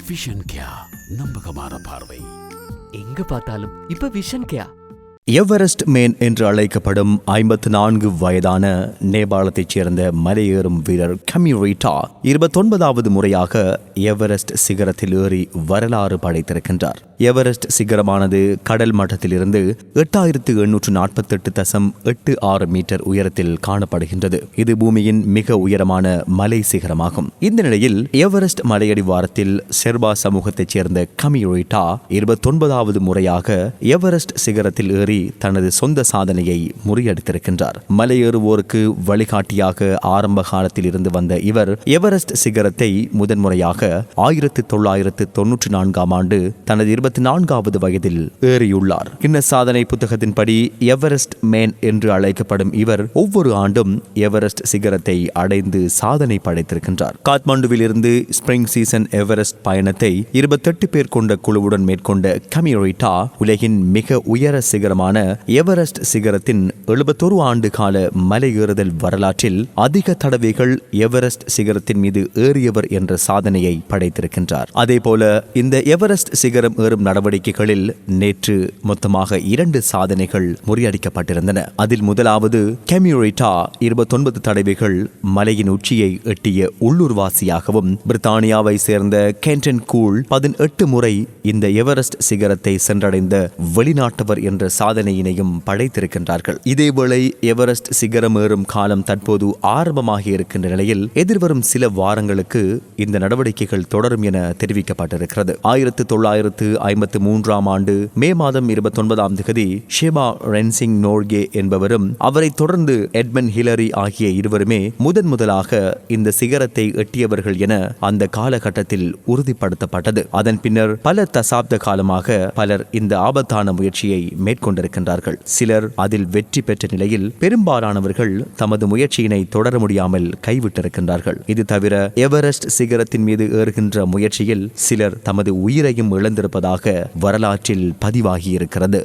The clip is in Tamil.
விஷன் கேயா, நம்பகமான பார்வை. எங்க பார்த்தாலும் இப்ப விஷன் கேயா. எவரெஸ்ட் மேன் என்று அழைக்கப்படும் 54 வயதான நேபாளத்தைச் சேர்ந்த மலையேறும் வீரர் கமிரீட்டா 29வது முறையாக எவரெஸ்ட் சிகரத்தில் ஏறி வரலாறு படைத்திருக்கின்றார். எவரெஸ்ட் சிகரமானது கடல் மட்டத்திலிருந்து 8848.86 மீட்டர் உயரத்தில் காணப்படுகின்றது. இது பூமியின் மிக உயரமான மலை சிகரமாகும். இந்த நிலையில் எவரெஸ்ட் மலையடிவாரத்தில் ஷெர்பா சமூகத்தைச் சேர்ந்த கமிரீட்டா 29வது முறையாக எவரெஸ்ட் சிகரத்தில் ஏறி தனது சொந்த சாதனையை முறியடித்திருக்கின்றார். மலையேறுவோருக்கு வழிகாட்டியாக ஆரம்ப காலத்தில் இருந்து வந்த இவர் எவரெஸ்ட் சிகரத்தை முதன்முறையாக 1994ஆம் ஆண்டு தனது 24வது வயதில் ஏறியுள்ளார். கின்னஸ் சாதனை புத்தகத்தின்படி எவரெஸ்ட் மேன் என்று அழைக்கப்படும் இவர் ஒவ்வொரு ஆண்டும் எவரெஸ்ட் சிகரத்தை அடைந்து சாதனை படைத்திருக்கின்றார். காத்மாண்டுவில் இருந்து ஸ்பிரிங் சீசன் எவரெஸ்ட் பயணத்தை 28 பேர் கொண்ட குழுவுடன் மேற்கொண்ட கமிரீட்டா உலகின் மிக உயர சிகரமான எவரெஸ்ட் சிகரத்தின் 71 ஆண்டு கால மலை ஏறுதல் வரலாற்றில் அதிக தடவைகள் எவரெஸ்ட் சிகரத்தின் மீது ஏறியவர் என்ற சாதனையை படைத்திருக்கின்றார். அதேபோல இந்த எவரெஸ்ட் சிகரம் ஏறும் நடவடிக்கைகளில் நேற்று மொத்தமாக 2 சாதனைகள் முறியடிக்கப்பட்டிருந்தன. அதில் முதலாவது கமிரீட்டா 29 தடவைகள் மலையின் உச்சியை எட்டிய உள்ளூர்வாசியாகவும், பிரித்தானியாவை சேர்ந்த கேண்டன் கூல் 18 முறை இந்த எவரெஸ்ட் சிகரத்தை சென்றடைந்த வெளிநாட்டவர் என்ற சாதனையினையும் படைத்திருக்கின்றார்கள். இதேவேளை எவரெஸ்ட் சிகரம் ஏறும் காலம் தற்போது ஆரம்பமாகி இருக்கின்ற நிலையில் எதிர்வரும் சில வாரங்களுக்கு இந்த நடவடிக்கைகள் தொடரும் என தெரிவிக்கப்பட்டிருக்கிறது. 1953ஆம் ஆண்டு மே மாதம் 29ஆம் தேதி ஷேபா ரென்சிங் நோர்கே என்பவரும் அவரை தொடர்ந்து எட்மண்ட் ஹிலரி ஆகிய இருவருமே முதலாக இந்த சிகரத்தை எட்டியவர்கள் என அந்த காலகட்டத்தில் உறுதிப்படுத்தப்பட்டது. அதன் பின்னர் பல தசாப்த காலமாக பலர் இந்த ஆபத்தான முயற்சியை மேற்கொண்டிருக்கின்றார்கள். சிலர் அதில் வெற்றி பெற்ற நிலையில் பெரும்பாலானவர்கள் தமது முயற்சியினை தொடர முடியாமல் கைவிட்டிருக்கின்றார்கள். இது தவிர எவரெஸ்ட் சிகரத்தின் மீது ஏறுகின்ற முயற்சியில் சிலர் தமது உயிரையும் இழந்திருப்பதாக வரலாற்றில் பதிவாகியிருக்கிறது.